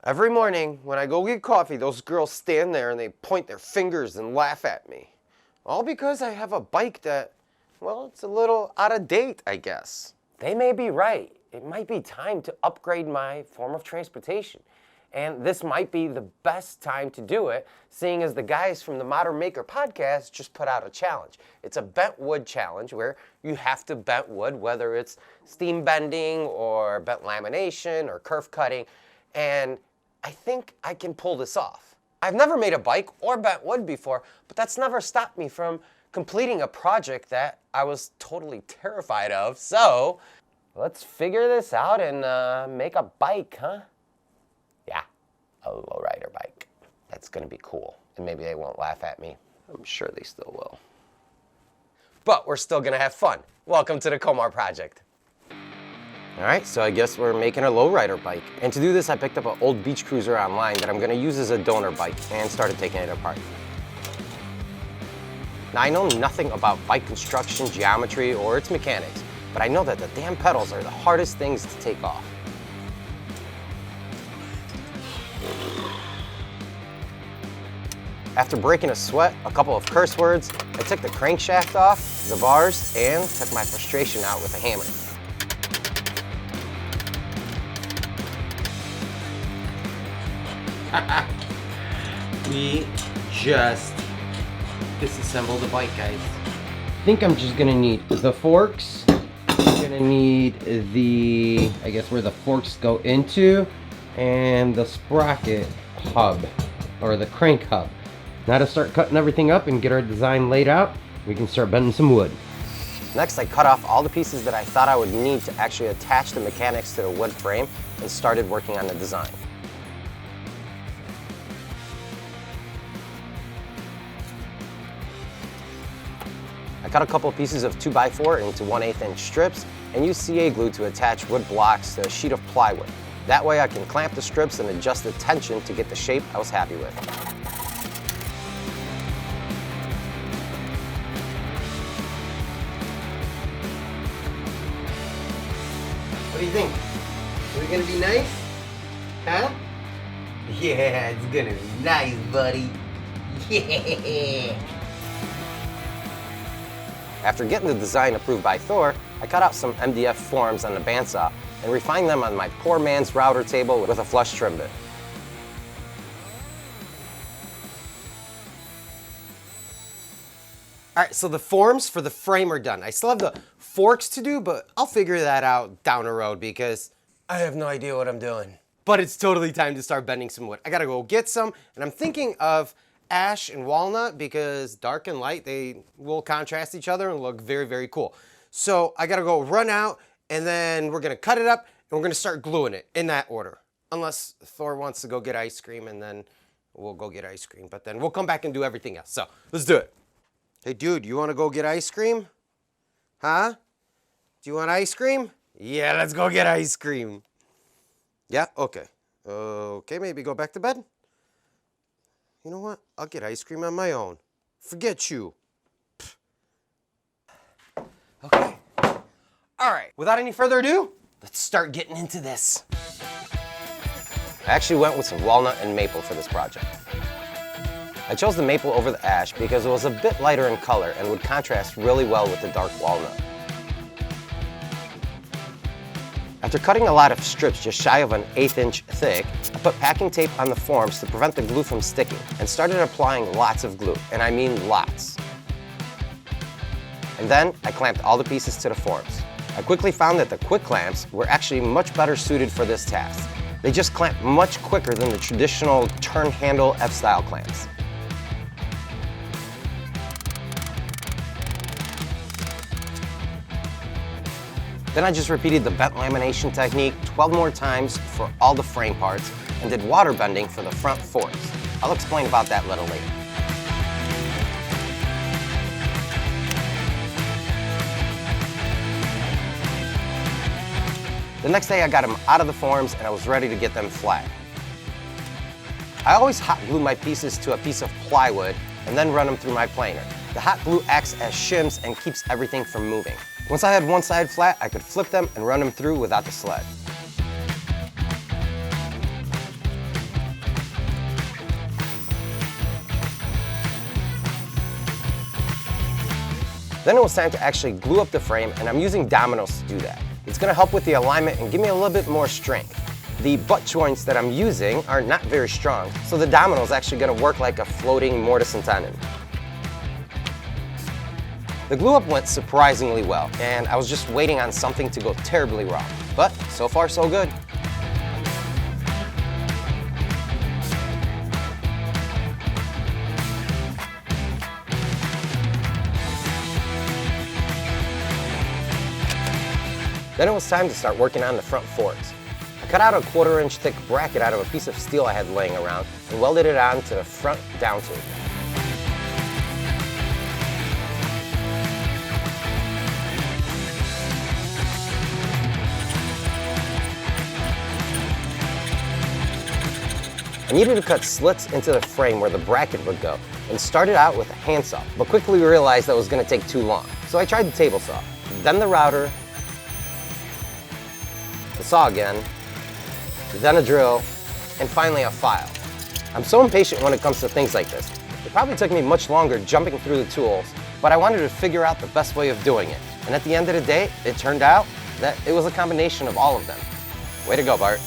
Every morning when I go get coffee, those girls stand there and they point their fingers and laugh at me. All because I have a bike that, well, it's a little out of date, I guess. They may be right. It might be time to upgrade my form of transportation. And this might be the best time to do it, seeing as the guys from the Modern Maker podcast just put out a challenge. It's a bent wood challenge where you have to bent wood, whether it's steam bending or bent lamination or kerf cutting. And I think I can pull this off. I've never made a bike or bent wood before, but that's never stopped me from completing a project that I was totally terrified of. So let's figure this out and make a bike, huh? Yeah, a lowrider bike. That's gonna be cool. And maybe they won't laugh at me. I'm sure they still will. But we're still gonna have fun. Welcome to the Komar Project. All right, so I guess we're making a lowrider bike. And to do this, I picked up an old beach cruiser online that I'm gonna use as a donor bike and started taking it apart. Now, I know nothing about bike construction, geometry, or its mechanics, but I know that the damn pedals are the hardest things to take off. After breaking a sweat, a couple of curse words, I took the crankshaft off, the bars, and took my frustration out with a hammer. We just disassembled the bike, guys. I think I'm just gonna need the forks. I'm gonna need the, I guess where the forks go into, and the sprocket hub, or the crank hub. Now to start cutting everything up and get our design laid out, we can start bending some wood. Next, I cut off all the pieces that I thought I would need to actually attach the mechanics to the wood frame and started working on the design. I cut a couple pieces of 2x4 into 1/8 inch strips and used CA glue to attach wood blocks to a sheet of plywood. That way I can clamp the strips and adjust the tension to get the shape I was happy with. What do you think? Is it gonna be nice? Huh? Yeah, it's gonna be nice, buddy. Yeah! After getting the design approved by Thor, I cut out some MDF forms on the bandsaw and refined them on my poor man's router table with a flush trim bit. All right, so the forms for the frame are done. I still have the forks to do, but I'll figure that out down the road because I have no idea what I'm doing. But it's totally time to start bending some wood. I gotta go get some, and I'm thinking of ash and walnut because dark and light, they will contrast each other and look very, very cool. So I gotta go run out, and then we're gonna cut it up, and we're gonna start gluing it in that order. Unless Thor wants to go get ice cream, and then we'll go get ice cream. But then we'll come back and do everything else. So let's do it. Hey, dude, you wanna go get ice cream? Huh? Do you want ice cream? Yeah, let's go get ice cream. Yeah, okay. Okay, maybe go back to bed? You know what? I'll get ice cream on my own. Forget you. Pfft. Okay. All right, without any further ado, let's start getting into this. I actually went with some walnut and maple for this project. I chose the maple over the ash because it was a bit lighter in color and would contrast really well with the dark walnut. After cutting a lot of strips just shy of an 1/8 inch thick, I put packing tape on the forms to prevent the glue from sticking and started applying lots of glue, and I mean lots. And then I clamped all the pieces to the forms. I quickly found that the quick clamps were actually much better suited for this task. They just clamp much quicker than the traditional turn handle F-style clamps. Then I just repeated the bent lamination technique 12 more times for all the frame parts and did water bending for the front forks. I'll explain about that a little later. The next day I got them out of the forms and I was ready to get them flat. I always hot glue my pieces to a piece of plywood and then run them through my planer. The hot glue acts as shims and keeps everything from moving. Once I had one side flat, I could flip them and run them through without the sled. Then it was time to actually glue up the frame, and I'm using dominoes to do that. It's gonna help with the alignment and give me a little bit more strength. The butt joints that I'm using are not very strong, so the domino is actually gonna work like a floating mortise and tenon. The glue up went surprisingly well, and I was just waiting on something to go terribly wrong. But so far, so good. Then it was time to start working on the front forks. I cut out a 1/4 inch thick bracket out of a piece of steel I had laying around and welded it on to the front down tube. I needed to cut slits into the frame where the bracket would go and started out with a handsaw, but quickly realized that was going to take too long. So I tried the table saw, then the router, the saw again, then a drill, and finally a file. I'm so impatient when it comes to things like this. It probably took me much longer jumping through the tools, but I wanted to figure out the best way of doing it. And at the end of the day, it turned out that it was a combination of all of them. Way to go, Bart.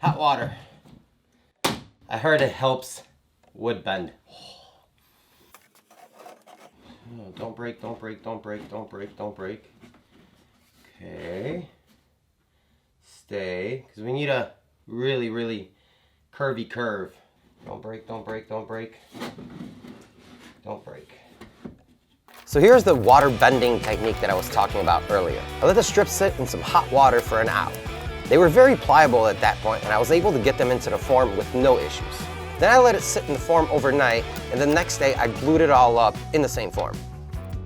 Hot water. I heard it helps wood bend. Oh, don't break, don't break, don't break, don't break, don't break. Okay. Stay, because we need a really, really curvy curve. Don't break, don't break, don't break. Don't break. So here's the water bending technique that I was talking about earlier. I let the strips sit in some hot water for an hour. They were very pliable at that point, and I was able to get them into the form with no issues. Then I let it sit in the form overnight, and the next day I glued it all up in the same form.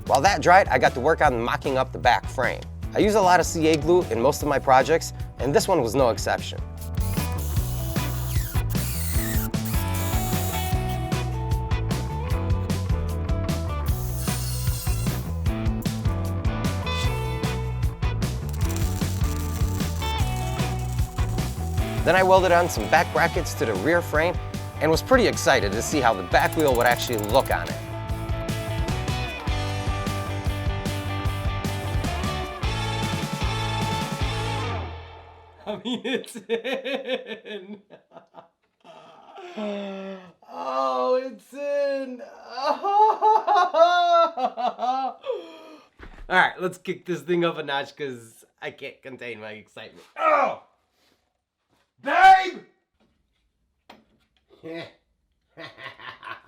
While that dried, I got to work on mocking up the back frame. I use a lot of CA glue in most of my projects, and this one was no exception. Then I welded on some back brackets to the rear frame and was pretty excited to see how the back wheel would actually look on it. I mean, it's in. Oh, it's in. All right, let's kick this thing up a notch because I can't contain my excitement. Oh! Babe!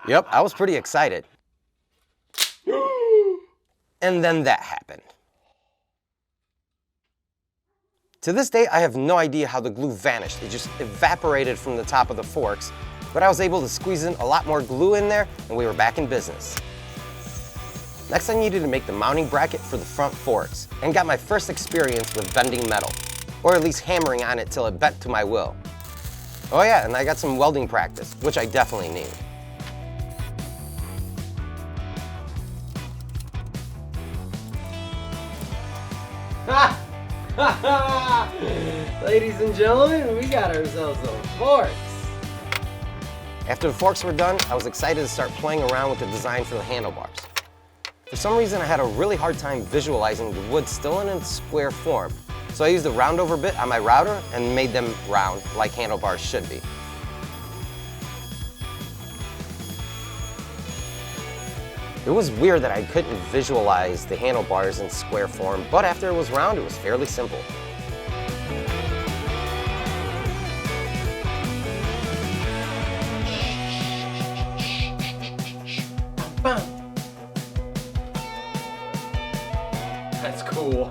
Yep, I was pretty excited. And then that happened. To this day, I have no idea how the glue vanished. It just evaporated from the top of the forks, but I was able to squeeze in a lot more glue in there, and we were back in business. Next, I needed to make the mounting bracket for the front forks, and got my first experience with bending metal, or at least hammering on it till it bent to my will. Oh yeah, and I got some welding practice, which I definitely need. Ladies and gentlemen, we got ourselves some forks. After the forks were done, I was excited to start playing around with the design for the handlebars. For some reason, I had a really hard time visualizing the wood still in its square form. So I used a round over bit on my router and made them round like handlebars should be. It was weird that I couldn't visualize the handlebars in square form, but after it was round, it was fairly simple. That's cool.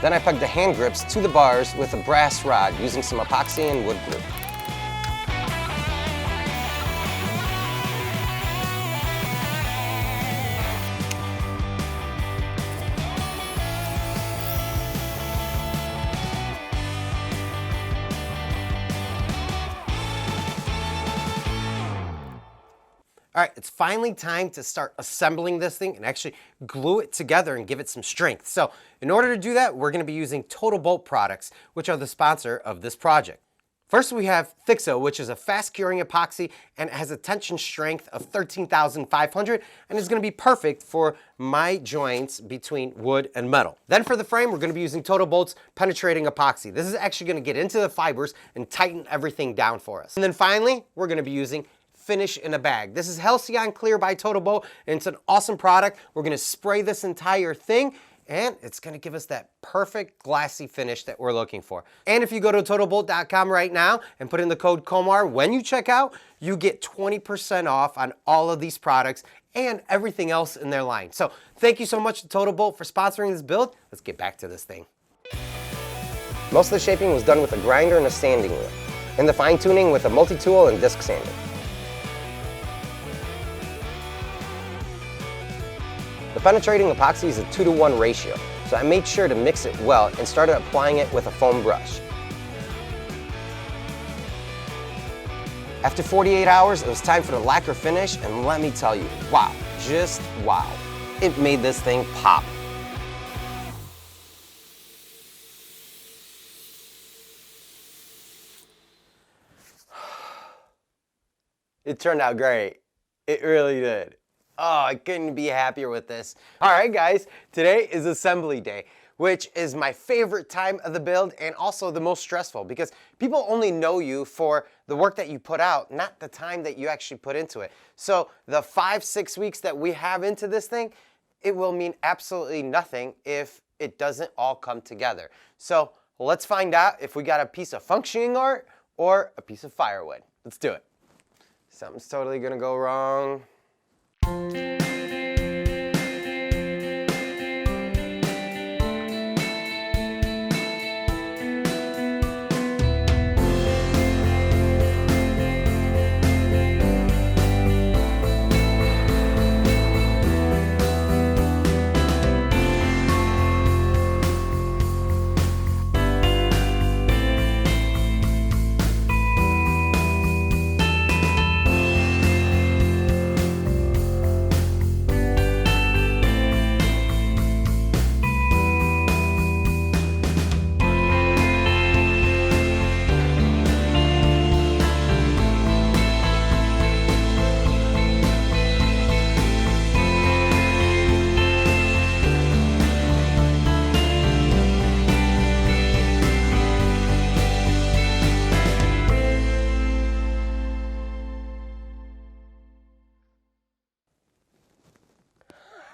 Then I pegged the hand grips to the bars with a brass rod using some epoxy and wood glue. All right, it's finally time to start assembling this thing and actually glue it together and give it some strength. So in order to do that, we're gonna be using Total Bolt products, which are the sponsor of this project. First, we have Thixo, which is a fast curing epoxy and it has a tension strength of 13,500 and is gonna be perfect for my joints between wood and metal. Then for the frame, we're gonna be using Total Bolt's penetrating epoxy. This is actually gonna get into the fibers and tighten everything down for us. And then finally, we're gonna be using Finish in a Bag. This is Halcyon Clear by Total Bolt, and it's an awesome product. We're gonna spray this entire thing, and it's gonna give us that perfect glassy finish that we're looking for. And if you go to totalbolt.com right now and put in the code KOMAR when you check out, you get 20% off on all of these products and everything else in their line. So thank you so much to Total Bolt for sponsoring this build. Let's get back to this thing. Most of the shaping was done with a grinder and a sanding wheel, and the fine tuning with a multi-tool and disc sander. The penetrating epoxy is a 2-to-1 ratio, so I made sure to mix it well and started applying it with a foam brush. After 48 hours, it was time for the lacquer finish, and let me tell you, wow, just wow. It made this thing pop. It turned out great. It really did. Oh, I couldn't be happier with this. All right, guys, today is assembly day, which is my favorite time of the build and also the most stressful because people only know you for the work that you put out, not the time that you actually put into it. So the 5-6 weeks that we have into this thing, it will mean absolutely nothing if it doesn't all come together. So let's find out if we got a piece of functioning art or a piece of firewood. Let's do it. Something's totally gonna go wrong.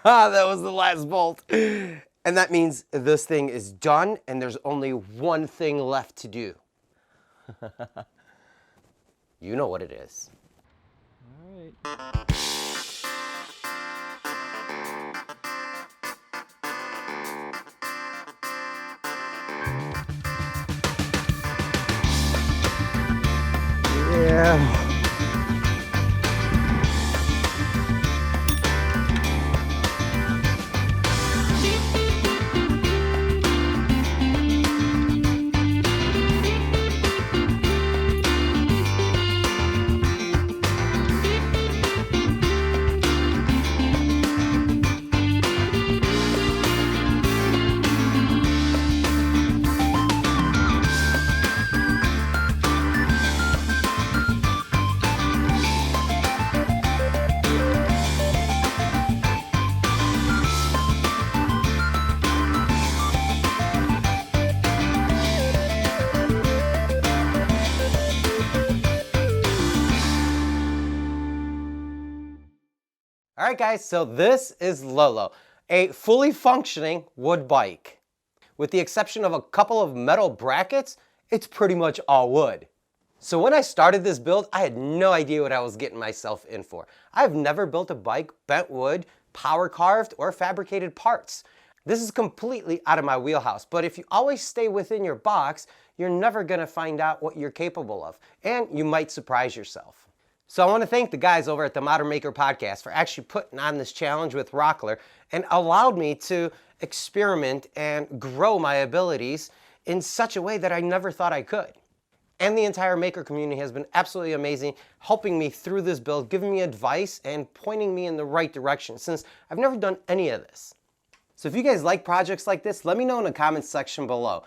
Ah, that was the last bolt. And that means this thing is done and there's only one thing left to do. You know what it is. All right. Yeah. All right, guys, so this is Lolo, a fully functioning wood bike. With the exception of a couple of metal brackets, it's pretty much all wood. So when I started this build, I had no idea what I was getting myself in for. I've never built a bike, bent wood, power carved, or fabricated parts. This is completely out of my wheelhouse, but if you always stay within your box, you're never gonna find out what you're capable of, and you might surprise yourself. So I want to thank the guys over at the Modern Maker Podcast for actually putting on this challenge with Rockler and allowed me to experiment and grow my abilities in such a way that I never thought I could. and the entire maker community has been absolutely amazing, helping me through this build, giving me advice, and pointing me in the right direction since I've never done any of this. So if you guys like projects like this, let me know in the comments section below.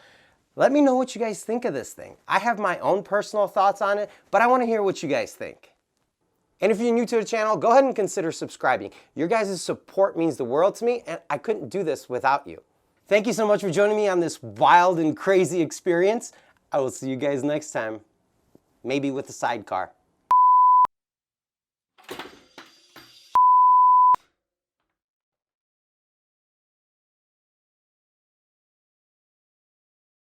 Let me know what you guys think of this thing. I have my own personal thoughts on it, but I want to hear what you guys think. And if you're new to the channel, go ahead and consider subscribing. Your guys' support means the world to me, and I couldn't do this without you. Thank you so much for joining me on this wild and crazy experience. I will see you guys next time, maybe with a sidecar.